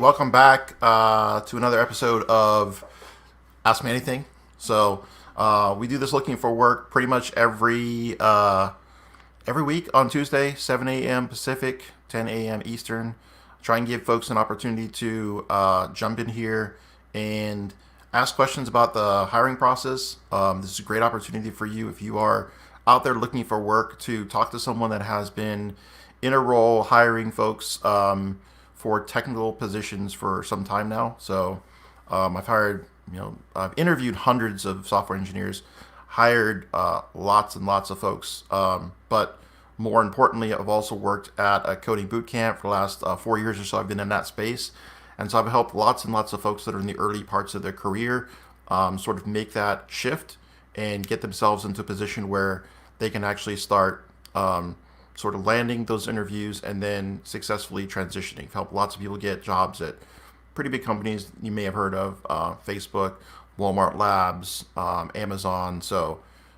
welcome back to another episode of Ask Me Anything. We do this looking for work pretty much every week on Tuesday, 7 a.m. Pacific, 10 a.m. Eastern. Try and give folks an opportunity to jump in here and ask questions about the hiring process. This is a great opportunity for you if you are out there looking for work to talk to someone that has been in a role hiring folks for technical positions for some time now. I've interviewed hundreds of software engineers, hired lots and lots of folks, but more importantly, I've also worked at a coding boot camp for the last 4 years or so. I've been in that space. And so I've helped lots and lots of folks that are in the early parts of their career sort of make that shift and get themselves into a position where they can actually start sort of landing those interviews and then successfully transitioning. I've helped lots of people get jobs at pretty big companies you may have heard of, Facebook, Walmart Labs, Amazon.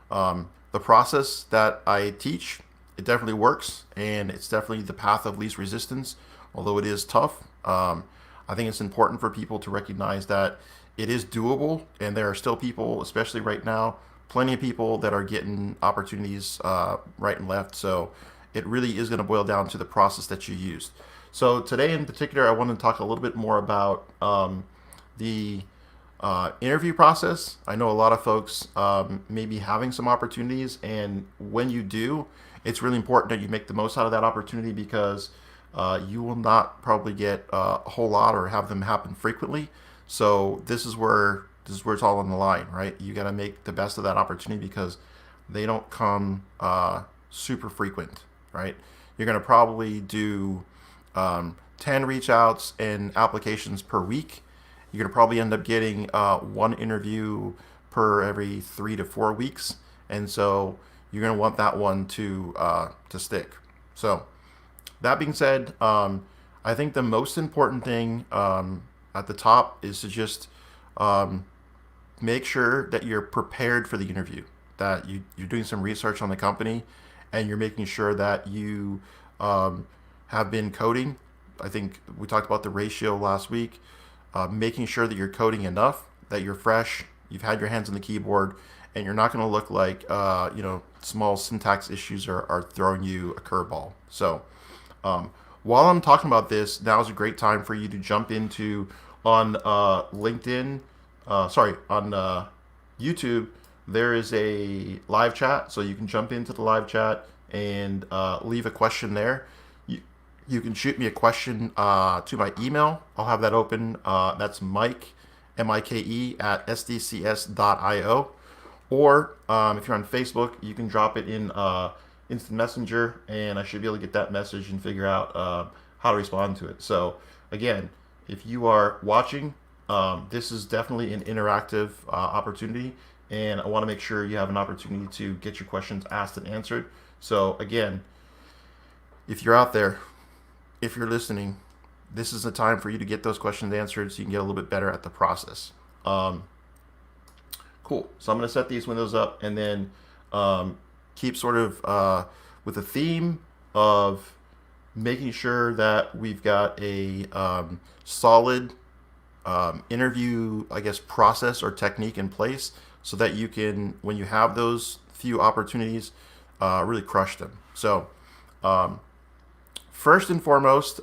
The process that I teach, it definitely works, and it's definitely the path of least resistance, although it is tough. I think it's important for people to recognize that it is doable, and there are still people, especially right now, plenty of people that are getting opportunities right and left. So it really is going to boil down to the process that you used. So today in particular, I want to talk a little bit more about the interview process. I know a lot of folks may be having some opportunities, and when you do, it's really important that you make the most out of that opportunity because you will not probably get a whole lot or have them happen frequently. So this is where it's all on the line, right? You got to make the best of that opportunity because they don't come super frequent, right? You're going to probably do 10 reach outs and applications per week. You're going to probably end up getting one interview per every 3 to 4 weeks. And so you're going to want that one to stick. So that being said, I think the most important thing at the top is to just make sure that you're prepared for the interview, that you're doing some research on the company, and you're making sure that you have been coding. I think we talked about the ratio last week, making sure that you're coding enough, that you're fresh, you've had your hands on the keyboard, and you're not going to look like small syntax issues are throwing you a curveball. So while I'm talking about this, now is a great time for you to jump into on LinkedIn, on YouTube. There is a live chat, so you can jump into the live chat and leave a question there. You can shoot me a question to my email. I'll have that open. That's Mike, Mike, at sdcs.io. Or if you're on Facebook, you can drop it in Instant Messenger, and I should be able to get that message and figure out how to respond to it. So again, if you are watching, this is definitely an interactive opportunity, and I want to make sure you have an opportunity to get your questions asked and answered. So again, if you're out there, if you're listening, this is the time for you to get those questions answered so you can get a little bit better at the process. Cool. So I'm going to set these windows up and then keep sort of with a theme of making sure that we've got a solid interview, process or technique in place so that you can, when you have those few opportunities, really crush them. So first and foremost,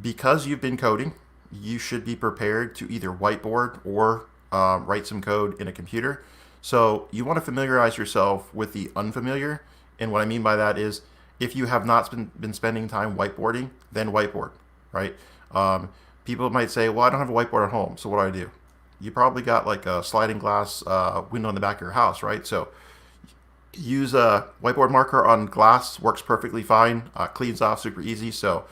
because you've been coding, you should be prepared to either whiteboard or write some code in a computer. So you want to familiarize yourself with the unfamiliar. And what I mean by that is if you have not been spending time whiteboarding, then whiteboard, right? People might say, well, I don't have a whiteboard at home, so what do? You probably got like a sliding glass window in the back of your house, right? So use a whiteboard marker on glass, works perfectly fine, cleans off super easy. So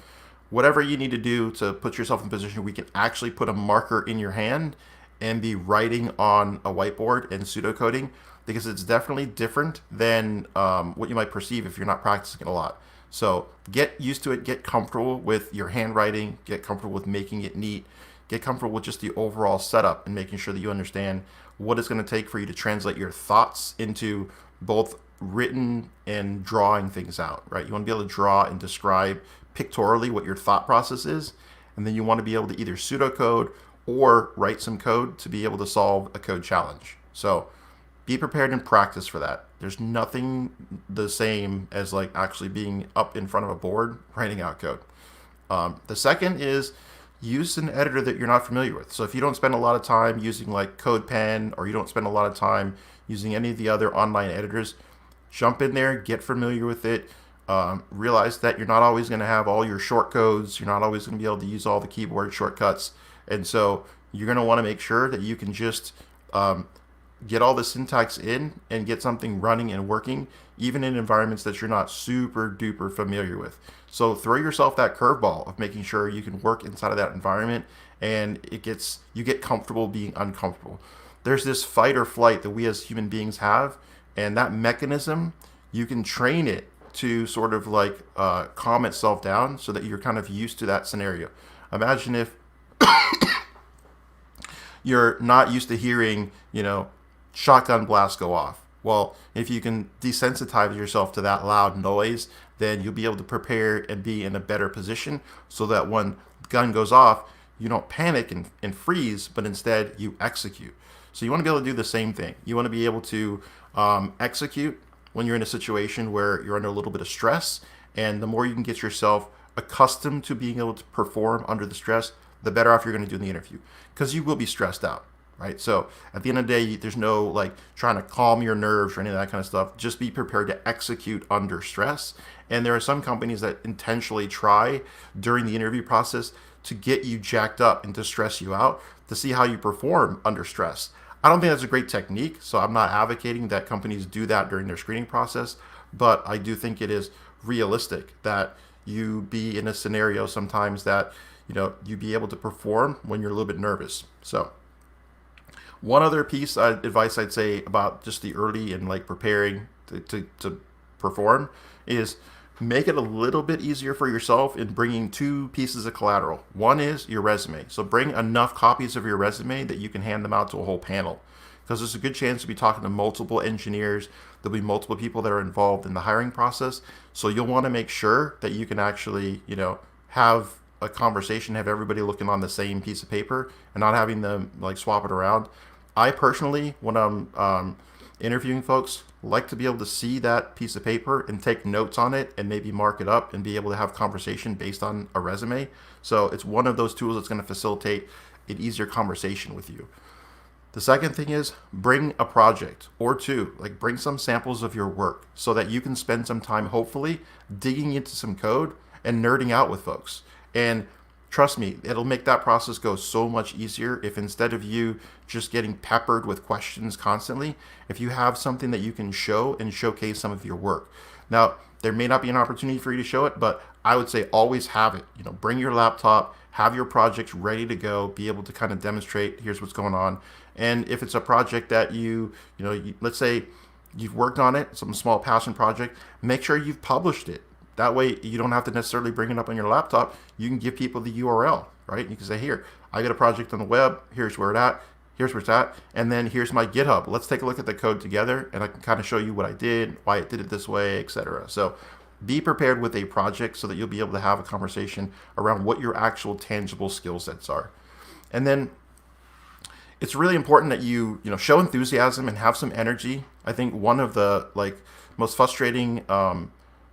whatever you need to do to put yourself in a position where we can actually put a marker in your hand and be writing on a whiteboard and pseudocoding, because it's definitely different than what you might perceive if you're not practicing it a lot. So get used to it, get comfortable with your handwriting, get comfortable with making it neat, get comfortable with just the overall setup and making sure that you understand what it's going to take for you to translate your thoughts into both written and drawing things out, right? You want to be able to draw and describe pictorially what your thought process is, and then you want to be able to either pseudocode or write some code to be able to solve a code challenge. So be prepared and practice for that. There's nothing the same as like actually being up in front of a board writing out code. The second is use an editor that you're not familiar with. So if you don't spend a lot of time using like CodePen, or you don't spend a lot of time using any of the other online editors, jump in there, get familiar with it. Realize that you're not always going to have all your short codes. You're not always going to be able to use all the keyboard shortcuts. And so you're going to want to make sure that you can just get all the syntax in and get something running and working, even in environments that you're not super duper familiar with. So throw yourself that curveball of making sure you can work inside of that environment, and you get comfortable being uncomfortable. There's this fight or flight that we as human beings have, and that mechanism, you can train it to sort of like calm itself down so that you're kind of used to that scenario. Imagine if you're not used to hearing, shotgun blasts go off. Well, if you can desensitize yourself to that loud noise, then you'll be able to prepare and be in a better position so that when the gun goes off, you don't panic and freeze, but instead you execute. So you want to be able to do the same thing. You want to be able to execute when you're in a situation where you're under a little bit of stress, and the more you can get yourself accustomed to being able to perform under the stress, the better off you're going to do in the interview, because you will be stressed out, right? So at the end of the day, there's no like trying to calm your nerves or any of that kind of stuff. Just be prepared to execute under stress. And there are some companies that intentionally try during the interview process to get you jacked up and to stress you out to see how you perform under stress. I don't think that's a great technique, so I'm not advocating that companies do that during their screening process, but I do think it is realistic that you be in a scenario sometimes that you be able to perform when you're a little bit nervous. So one other piece of advice I'd say about just the early and like preparing to perform is make it a little bit easier for yourself in bringing two pieces of collateral. One is your resume. So bring enough copies of your resume that you can hand them out to a whole panel, because there's a good chance to be talking to multiple engineers. There'll be multiple people that are involved in the hiring process. So you'll want to make sure that you can actually, have a conversation, have everybody looking on the same piece of paper and not having them like swap it around. I personally, when I'm interviewing folks, like to be able to see that piece of paper and take notes on it and maybe mark it up and be able to have conversation based on a resume. So it's one of those tools that's going to facilitate an easier conversation with you. The second thing is bring a project or two, like bring some samples of your work so that you can spend some time hopefully digging into some code and nerding out with folks. And trust me, it'll make that process go so much easier if instead of you just getting peppered with questions constantly, if you have something that you can show and showcase some of your work. Now, there may not be an opportunity for you to show it, but I would say always have it. Bring your laptop, have your project ready to go, be able to kind of demonstrate, here's what's going on. And if it's a project that let's say you've worked on it, some small passion project, make sure you've published it. That way you don't have to necessarily bring it up on your laptop. You can give people the URL, right? You can say, here, I got a project on the web. Here's where it's at. And then here's my GitHub. Let's take a look at the code together, and I can kind of show you what I did, why it did it this way, etc. So be prepared with a project so that you'll be able to have a conversation around what your actual tangible skill sets are. And then it's really important that you show enthusiasm and have some energy. I think one of the most frustrating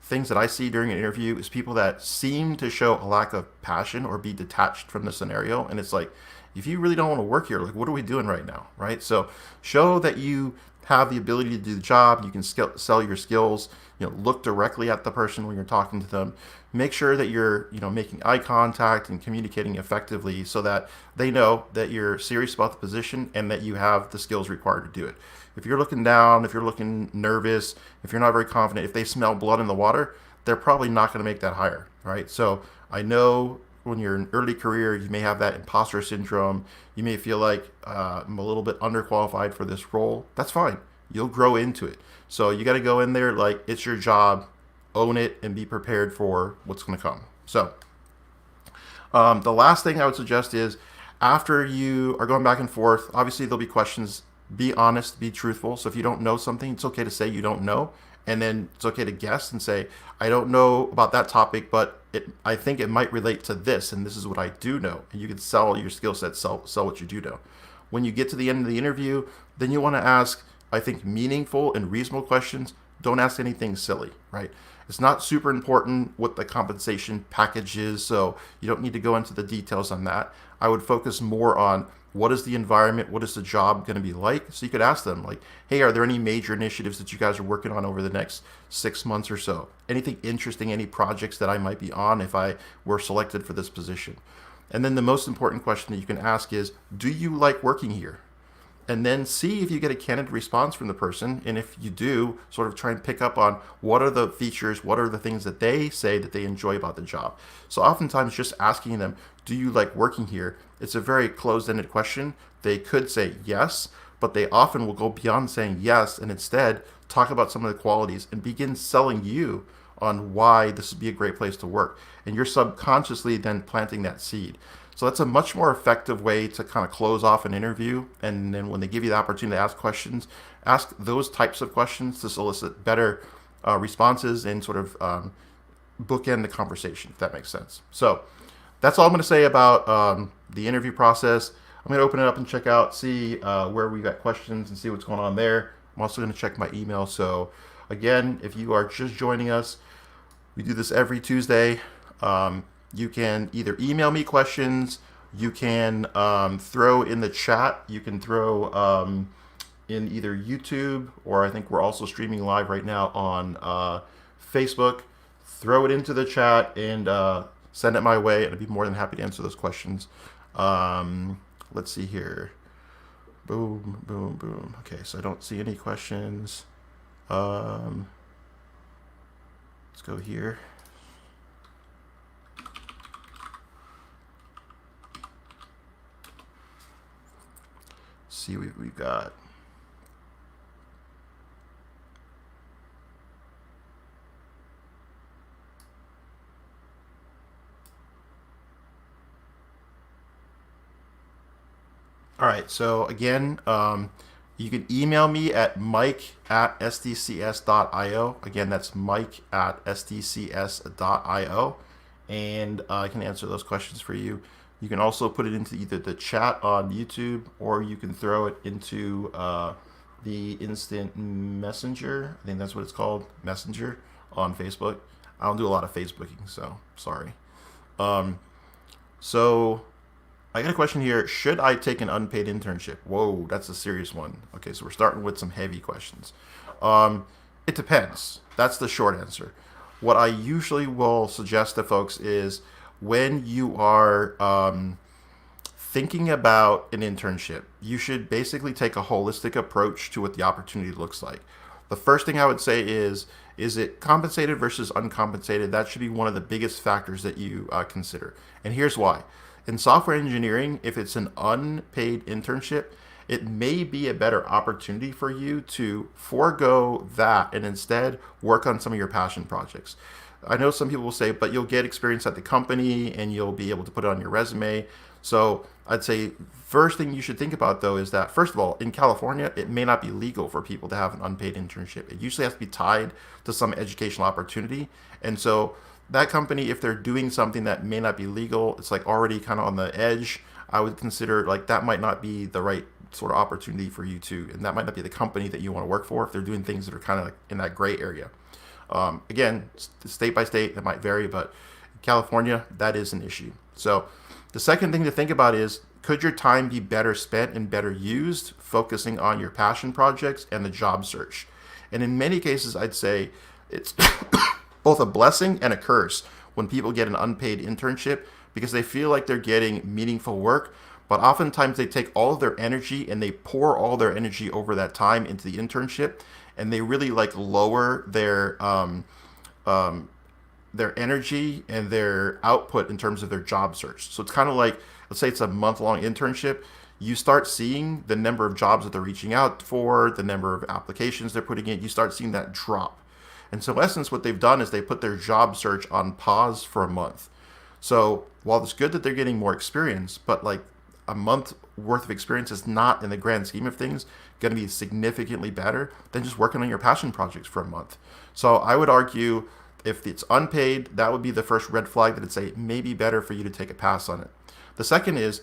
things that I see during an interview is people that seem to show a lack of passion or be detached from the scenario. And it's like, if you really don't want to work here, what are we doing right now, right? So show that you have the ability to do the job. You can sell your skills. Look directly at the person when you're talking to them. Make sure that you're making eye contact and communicating effectively so that they know that you're serious about the position and that you have the skills required to do it. If you're looking down, if you're looking nervous, if you're not very confident, if they smell blood in the water, they're probably not going to make that hire, right? So I know when you're in early career, you may have that imposter syndrome. You may feel like I'm a little bit underqualified for this role. That's fine. You'll grow into it. So you got to go in there like it's your job, own it, and be prepared for what's going to come. So the last thing I would suggest is after you are going back and forth, obviously there'll be questions. Be honest, be truthful. So if you don't know something, it's okay to say you don't know And then it's okay to guess and say, I don't know about that topic, but I think it might relate to this, and this is what I do know. And you can sell your skill set, sell what you do know. When you get to the end of the interview, then you want to ask, I think, meaningful and reasonable questions. Don't ask anything silly, right? It's not super important what the compensation package is, so you don't need to go into the details on that. I would focus more on what is the environment, what is the job going to be like. So you could ask them, like, hey, are there any major initiatives that you guys are working on over the next 6 months or so? Anything interesting, any projects that I might be on if I were selected for this position? And then the most important question that you can ask is, do you like working here? And then see if you get a candid response from the person. And if you do, sort of try and pick up on what are the features, what are the things that they say that they enjoy about the job. So oftentimes just asking them, do you like working here? It's a very closed-ended question. They could say yes, but they often will go beyond saying yes and instead talk about some of the qualities and begin selling you on why this would be a great place to work. And you're subconsciously then planting that seed. So that's a much more effective way to kind of close off an interview. And then when they give you the opportunity to ask questions, ask those types of questions to solicit better responses and sort of bookend the conversation, if that makes sense. So that's all I'm going to say about the interview process. I'm going to open it up and check out, see where we got questions and see what's going on there. I'm also going to check my email. So again, if you are just joining us, we do this every Tuesday. You can either email me questions, you can throw in the chat, you can throw in either YouTube, or I think we're also streaming live right now on Facebook. Throw it into the chat and send it my way, and I'd be more than happy to answer those questions. Let's see here. Boom, boom, boom. Okay, so I don't see any questions. Let's go here. See what we've got. All right, so again, you can email me at mike@sdcs.io. Again, that's mike@sdcs.io, and I can answer those questions for you. You can also put it into either the chat on YouTube, or you can throw it into the instant messenger. I think that's what it's called, messenger on Facebook. I don't do a lot of Facebooking, so sorry. So I got a question here. Should I take an unpaid internship? Whoa, that's a serious one. Okay, so we're starting with some heavy questions. It depends. That's the short answer. What I usually will suggest to folks is, when you are thinking about an internship, you should basically take a holistic approach to what the opportunity looks like. The first thing I would say is it compensated versus uncompensated? That should be one of the biggest factors that you consider. And here's why. In software engineering, if it's an unpaid internship, it may be a better opportunity for you to forego that and instead work on some of your passion projects. I know some people will say, but you'll get experience at the company and you'll be able to put it on your resume. So I'd say first thing you should think about, though, is that, first of all, in California, it may not be legal for people to have an unpaid internship. It usually has to be tied to some educational opportunity. And so that company, if they're doing something that may not be legal, it's like already kind of on the edge, I would consider like that might not be the right sort of opportunity for you to, and that might not be the company that you want to work for if they're doing things that are kind of like in that gray area. Again, state by state, that might vary, but in California, that is an issue. So the second thing to think about is, could your time be better spent and better used focusing on your passion projects and the job search? And in many cases, I'd say it's both a blessing and a curse when people get an unpaid internship, because they feel like they're getting meaningful work, but oftentimes they take all of their energy and they pour all their energy over that time into the internship, and they really like lower their energy and their output in terms of their job search. So it's kind of like, let's say it's a month-long internship, you start seeing the number of jobs that they're reaching out for, the number of applications they're putting in, you start seeing that drop. And so in essence, what they've done is they put their job search on pause for a month. So while it's good that they're getting more experience, but like a month worth of experience is not, in the grand scheme of things, going to be significantly better than just working on your passion projects for a month. So I would argue if it's unpaid, that would be the first red flag that would say it may be better for you to take a pass on it. The second is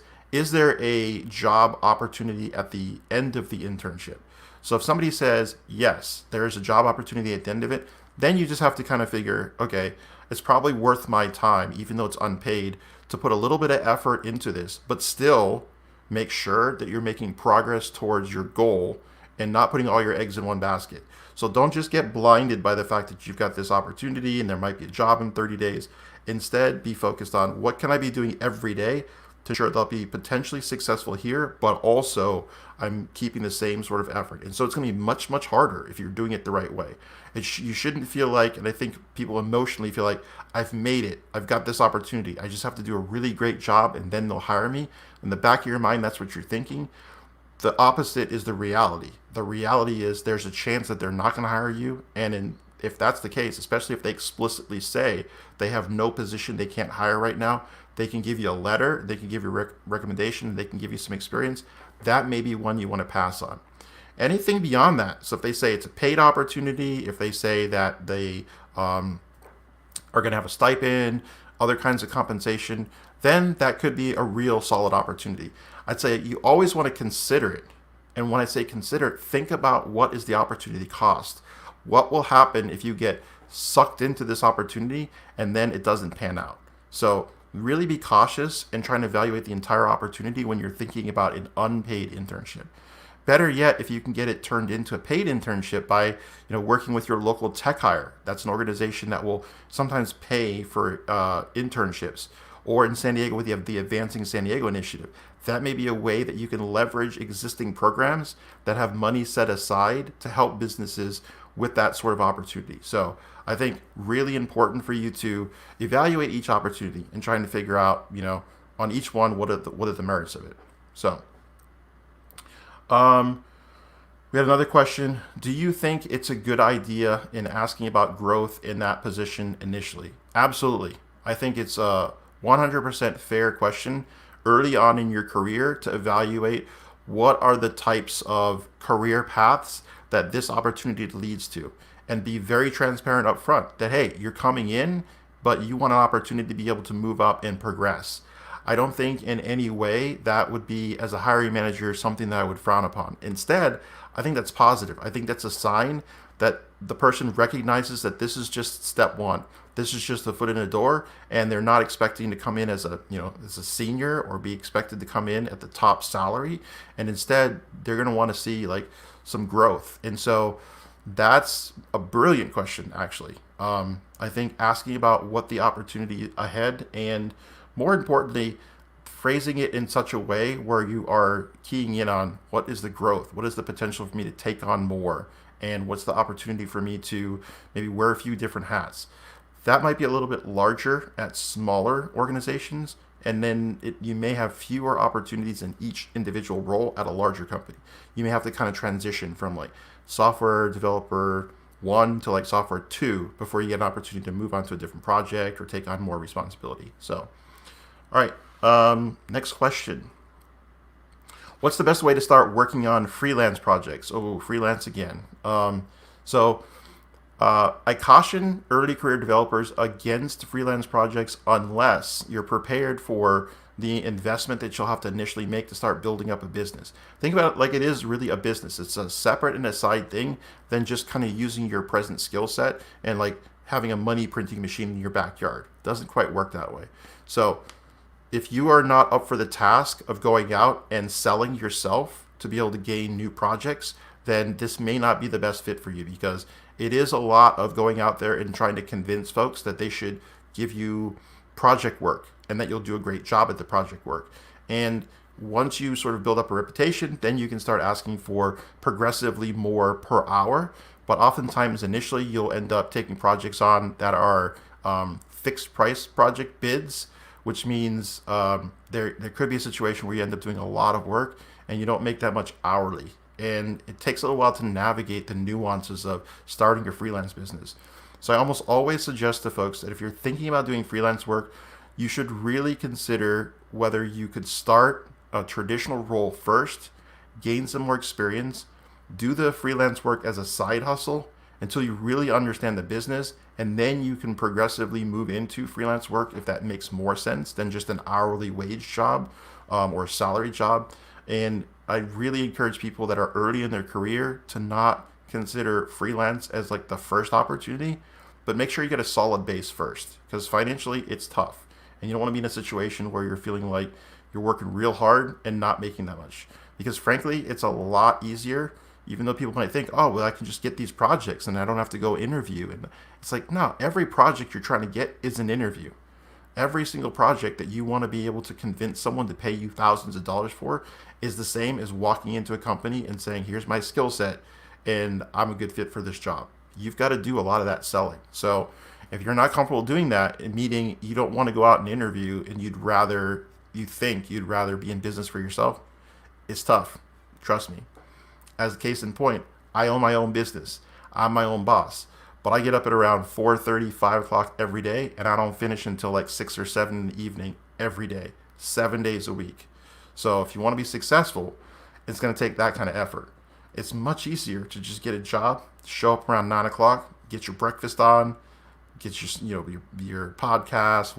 there a job opportunity at the end of the internship? So if somebody says, yes, there is a job opportunity at the end of it, then you just have to kind of figure, okay, it's probably worth my time, even though it's unpaid, to put a little bit of effort into this, but still make sure that you're making progress towards your goal and not putting all your eggs in one basket. So don't just get blinded by the fact that you've got this opportunity and there might be a job in 30 days. Instead, be focused on what can I be doing every day to ensure they'll be potentially successful here, but also I'm keeping the same sort of effort. And so it's going to be much, much harder if you're doing it the right way. You shouldn't feel like, and I think people emotionally feel like, I've made it. I've got this opportunity. I just have to do a really great job and then they'll hire me. In the back of your mind, that's what you're thinking. The opposite is the reality. The reality is there's a chance that they're not going to hire you. And if that's the case, especially if they explicitly say they have no position they can't hire right now, they can give you a letter, they can give you a recommendation, they can give you some experience. That may be one you want to pass on. Anything beyond that, so if they say it's a paid opportunity, if they say that they are going to have a stipend, other kinds of compensation, then that could be a real solid opportunity. I'd say you always want to consider it. And when I say consider it, think about what is the opportunity cost. What will happen if you get sucked into this opportunity and then it doesn't pan out? So really be cautious and trying to evaluate the entire opportunity when you're thinking about an unpaid internship. Better yet, if you can get it turned into a paid internship by working with your local tech hire. That's an organization that will sometimes pay for internships. Or in San Diego, we have the Advancing San Diego initiative. That may be a way that you can leverage existing programs that have money set aside to help businesses with that sort of opportunity. So I think really important for you to evaluate each opportunity and trying to figure out, on each one, what are the merits of it. So we had another question. Do you think it's a good idea in asking about growth in that position initially? Absolutely. I think it's a 100% fair question early on in your career to evaluate what are the types of career paths that this opportunity leads to, and be very transparent up front that, hey, you're coming in, but you want an opportunity to be able to move up and progress. I don't think in any way that would be, as a hiring manager, something that I would frown upon. Instead, I think that's positive. I think that's a sign that the person recognizes that this is just step one. This is just a foot in the door, and they're not expecting to come in as a senior or be expected to come in at the top salary. And instead, they're going to want to see like some growth. And so that's a brilliant question, actually. I think asking about what the opportunity ahead, and more importantly, phrasing it in such a way where you are keying in on what is the growth, what is the potential for me to take on more, and what's the opportunity for me to maybe wear a few different hats. That might be a little bit larger at smaller organizations, and then you may have fewer opportunities in each individual role at a larger company. You may have to kind of transition from like software developer 1 to like software 2 before you get an opportunity to move on to a different project or take on more responsibility. So, all right, next question. What's the best way to start working on freelance projects? Oh, freelance again. I caution early career developers against freelance projects unless you're prepared for the investment that you'll have to initially make to start building up a business. Think about it like it is really a business. It's a separate and aside thing than just kind of using your present skill set and like having a money printing machine in your backyard. It doesn't quite work that way. So if you are not up for the task of going out and selling yourself to be able to gain new projects, then this may not be the best fit for you, because it is a lot of going out there and trying to convince folks that they should give you project work and that you'll do a great job at the project work. And once you sort of build up a reputation, then you can start asking for progressively more per hour. But oftentimes initially you'll end up taking projects on that are fixed price project bids, which means there could be a situation where you end up doing a lot of work and you don't make that much hourly. And it takes a little while to navigate the nuances of starting your freelance business. So I almost always suggest to folks that if you're thinking about doing freelance work, you should really consider whether you could start a traditional role first, gain some more experience, do the freelance work as a side hustle until you really understand the business, and then you can progressively move into freelance work if that makes more sense than just an hourly wage job or a salary job. And I really encourage people that are early in their career to not consider freelance as like the first opportunity, but make sure you get a solid base first, because financially it's tough. And you don't want to be in a situation where you're feeling like you're working real hard and not making that much. Because frankly, it's a lot easier, even though people might think, oh, well, I can just get these projects and I don't have to go interview. And it's like, no, every project you're trying to get is an interview. Every single project that you want to be able to convince someone to pay you thousands of dollars for is the same as walking into a company and saying, here's my skill set and I'm a good fit for this job. You've got to do a lot of that selling. So if you're not comfortable doing that, meaning you don't want to go out and interview and you think you'd rather be in business for yourself, it's tough. Trust me. As a case in point, I own my own business. I'm my own boss. But I get up at around 4:30, 5 o'clock every day, and I don't finish until like 6 or 7 in the evening every day, 7 days a week. So if you want to be successful, it's going to take that kind of effort. It's much easier to just get a job, show up around 9 o'clock, get your breakfast on, get your podcast,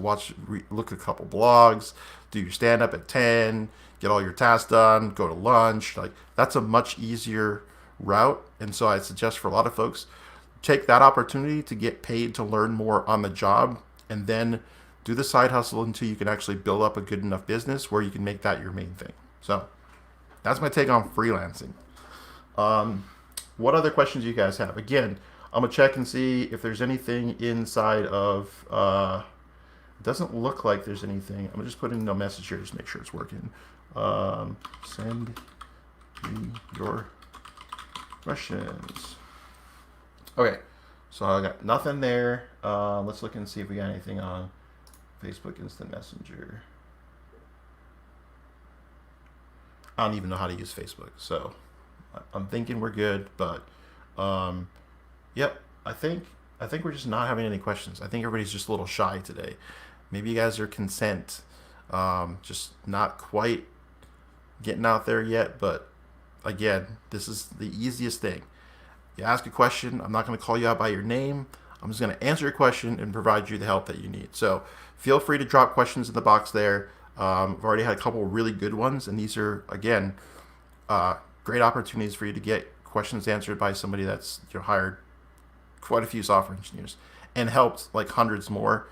look at a couple blogs, do your stand-up at 10, get all your tasks done, go to lunch. Like, that's a much easier route. And so I suggest for a lot of folks, take that opportunity to get paid to learn more on the job, and then do the side hustle until you can actually build up a good enough business where you can make that your main thing. So that's my take on freelancing. What other questions do you guys have? Again, I'm going to check and see if there's anything inside of, it doesn't look like there's anything. I'm going to just put in a message here, just make sure it's working. Send me your questions. Okay, so I got nothing there. Let's look and see if we got anything on Facebook Instant Messenger. I don't even know how to use Facebook, so I'm thinking we're good. But yep, I think we're just not having any questions. I think everybody's just a little shy today. Maybe you guys are content, just not quite getting out there yet. But again, this is the easiest thing. You ask a question, I'm not going to call you out by your name. I'm just going to answer your question and provide you the help that you need. So feel free to drop questions in the box there. I've already had a couple really good ones, and these are, again, great opportunities for you to get questions answered by somebody that's hired quite a few software engineers and helped like hundreds more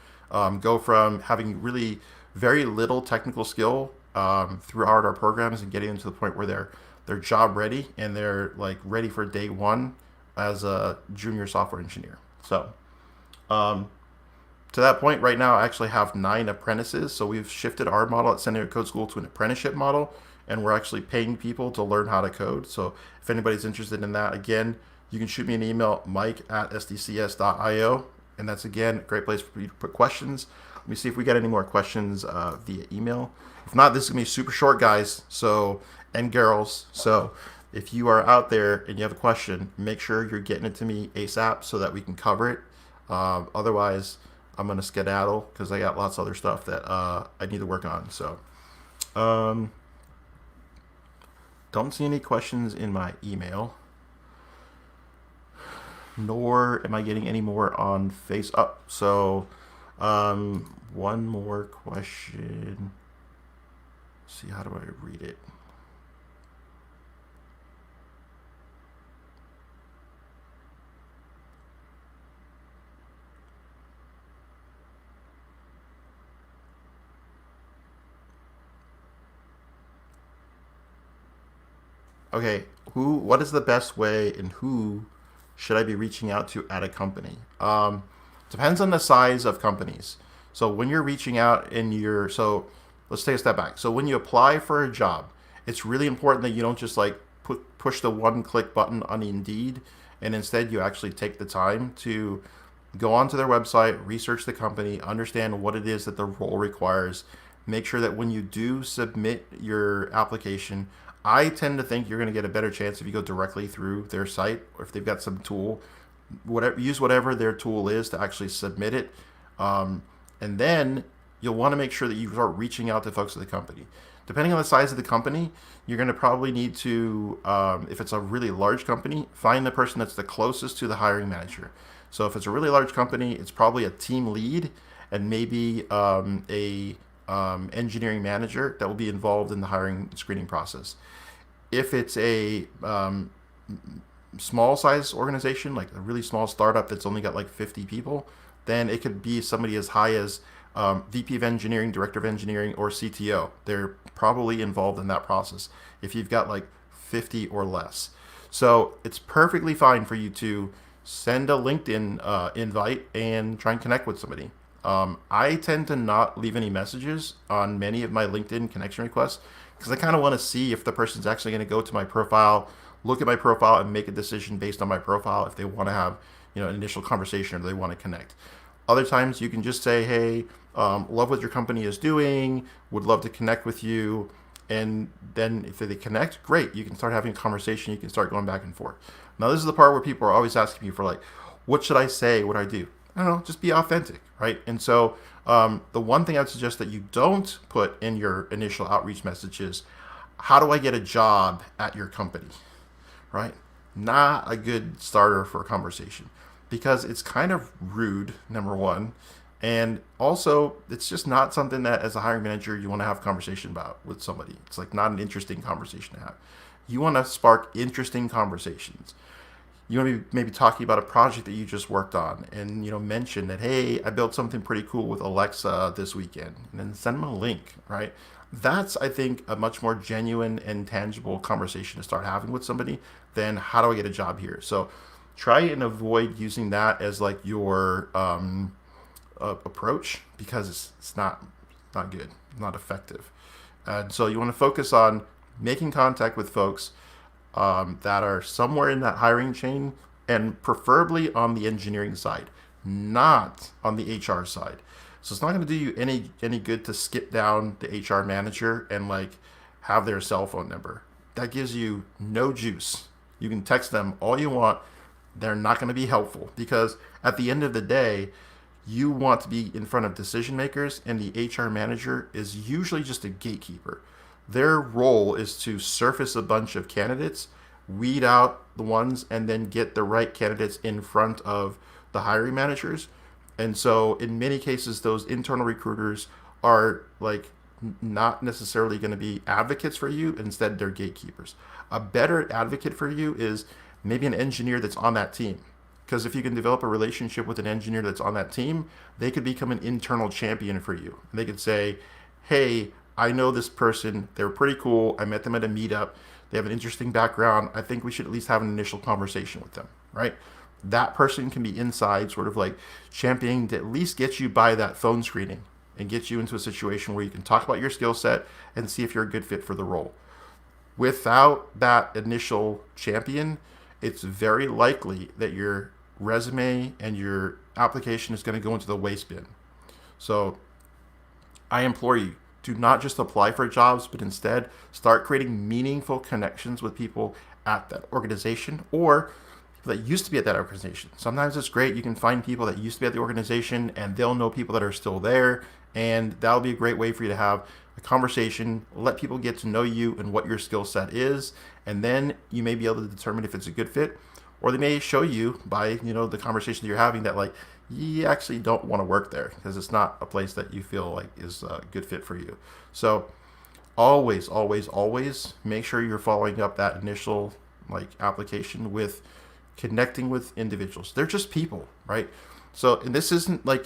go from having really very little technical skill throughout our programs and getting them to the point where they're job ready and they're like ready for day one as a junior software engineer. So to that point right now, I actually have 9 apprentices. So we've shifted our model at San Diego Code School to an apprenticeship model, and we're actually paying people to learn how to code. So if anybody's interested in that, again, you can shoot me an email, mike@sdcs.io. And that's, again, a great place for you to put questions. Let me see if we got any more questions via email. If not, this is going to be super short, guys, and girls. So if you are out there and you have a question, make sure you're getting it to me ASAP so that we can cover it. Otherwise, I'm going to skedaddle because I got lots of other stuff that I need to work on. So don't see any questions in my email, nor am I getting any more on Facebook. So one more question. Let's see, how do I read it? Okay, what is the best way and who should I be reaching out to at a company? Depends on the size of companies. So when you're reaching out so let's take a step back. So when you apply for a job, it's really important that you don't just like push the one-click button on Indeed, and instead you actually take the time to go onto their website, research the company, understand what it is that the role requires, make sure that when you do submit your application, I tend to think you're going to get a better chance if you go directly through their site, or if they've got some tool, use whatever their tool is to actually submit it. And then you'll want to make sure that you start reaching out to folks at the company. Depending on the size of the company, you're going to probably need to, if it's a really large company, find the person that's the closest to the hiring manager. So if it's a really large company, it's probably a team lead and maybe a engineering manager that will be involved in the hiring screening process. If it's a small size organization, like a really small startup that's only got like 50 people, then it could be somebody as high as VP of engineering, director of engineering, or CTO. They're probably involved in that process if you've got like 50 or less. So it's perfectly fine for you to send a LinkedIn invite and try and connect with somebody. I tend to not leave any messages on many of my LinkedIn connection requests because I kind of want to see if the person's actually going to go to my profile, look at my profile, and make a decision based on my profile if they want to have an initial conversation or they want to connect. Other times you can just say, hey, love what your company is doing, would love to connect with you. And then if they connect, great. You can start having a conversation. You can start going back and forth. Now, this is the part where people are always asking me for like, what should I say? What do I do? I don't know, just be authentic, right? And so the one thing I'd suggest that you don't put in your initial outreach message is, how do I get a job at your company, right? Not a good starter for a conversation because it's kind of rude, number one. And also, it's just not something that as a hiring manager you want to have a conversation about with somebody. It's like not an interesting conversation to have. You want to spark interesting conversations. You want to be maybe talking about a project that you just worked on and mention that, hey, I built something pretty cool with Alexa this weekend, and then send them a link, right? That's, I think, a much more genuine and tangible conversation to start having with somebody than how do I get a job here. So try and avoid using that as like your approach because it's not good, not effective. And so you want to focus on making contact with folks that are somewhere in that hiring chain, and preferably on the engineering side, not on the HR side. So it's not going to do you any good to skip down the HR manager and like have their cell phone number. That gives you no juice. You can text them all you want. They're not going to be helpful because at the end of the day, you want to be in front of decision makers, and the HR manager is usually just a gatekeeper. Their role is to surface a bunch of candidates, weed out the ones, and then get the right candidates in front of the hiring managers. And so in many cases, those internal recruiters are like not necessarily going to be advocates for you. Instead, they're gatekeepers. A better advocate for you is maybe an engineer that's on that team. Because if you can develop a relationship with an engineer that's on that team, they could become an internal champion for you. And they could say, hey, I know this person. They're pretty cool. I met them at a meetup. They have an interesting background. I think we should at least have an initial conversation with them, right? That person can be inside, sort of like championing to at least get you by that phone screening and get you into a situation where you can talk about your skill set and see if you're a good fit for the role. Without that initial champion, it's very likely that your resume and your application is going to go into the waste bin. So I implore you, do not just apply for jobs, but instead start creating meaningful connections with people at that organization or people that used to be at that organization. Sometimes it's great. You can find people that used to be at the organization and they'll know people that are still there. And that'll be a great way for you to have a conversation, let people get to know you and what your skill set is. And then you may be able to determine if it's a good fit, or they may show you by, the conversation that you're having that like, you actually don't want to work there because it's not a place that you feel like is a good fit for you. So always, always, always make sure you're following up that initial like application with connecting with individuals. They're just people, right? So, and this isn't like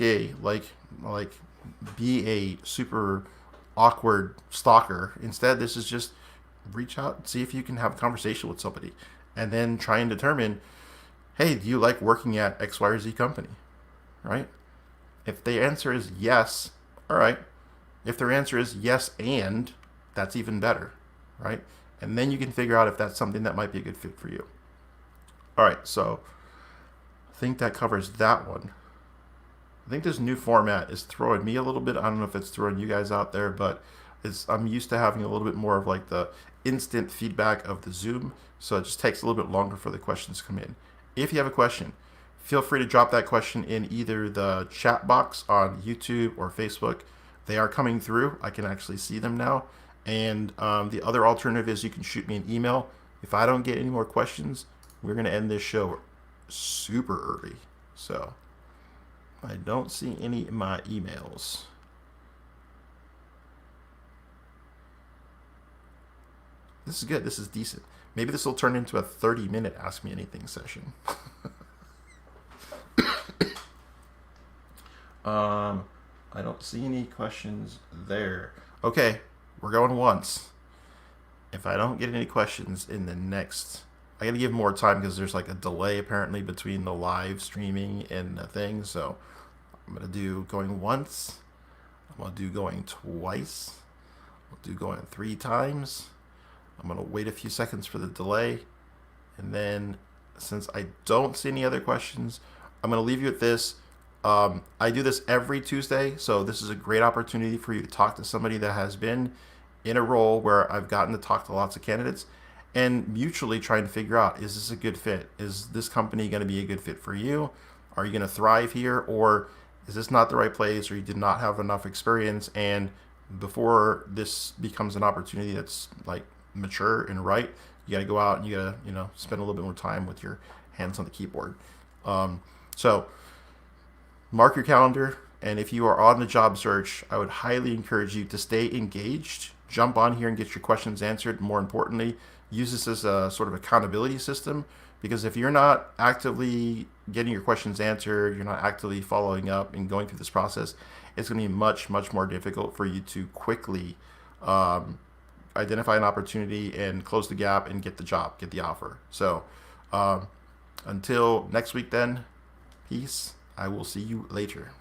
be a super awkward stalker. Instead, this is just reach out and see if you can have a conversation with somebody and then try and determine, hey, do you like working at X, Y, or Z company? Right? If the answer is yes, all right. If their answer is yes and, that's even better, right? And then you can figure out if that's something that might be a good fit for you. All right, so I think that covers that one. I think this new format is throwing me a little bit. I don't know if it's throwing you guys out there, but I'm used to having a little bit more of like the instant feedback of the Zoom, so it just takes a little bit longer for the questions to come in. If you have a question, feel free to drop that question in either the chat box on YouTube or Facebook. They are coming through. I can actually see them now. And the other alternative is you can shoot me an email. If I don't get any more questions, we're going to end this show super early. So I don't see any in my emails. This is good. This is decent. Maybe this will turn into a 30-minute Ask Me Anything session. I don't see any questions there. Okay, we're going once. If I don't get any questions in the next, I gotta give more time because there's like a delay apparently between the live streaming and the thing. So I'm gonna do going once. I'm gonna do going twice. I'll do going 3 times. I'm gonna wait a few seconds for the delay, and then since I don't see any other questions, I'm gonna leave you with this. I do this every Tuesday, so this is a great opportunity for you to talk to somebody that has been in a role where I've gotten to talk to lots of candidates and mutually trying to figure out, is this a good fit? Is this company going to be a good fit for you? Are you going to thrive here? Or is this not the right place, or you did not have enough experience? And before this becomes an opportunity that's like mature and right, you got to go out and you got to, spend a little bit more time with your hands on the keyboard. So mark your calendar. And if you are on the job search, I would highly encourage you to stay engaged. Jump on here and get your questions answered. More importantly, use this as a sort of accountability system, because if you're not actively getting your questions answered, you're not actively following up and going through this process, it's going to be much, much more difficult for you to quickly identify an opportunity and close the gap and get the job, get the offer. So until next week then, peace. I will see you later.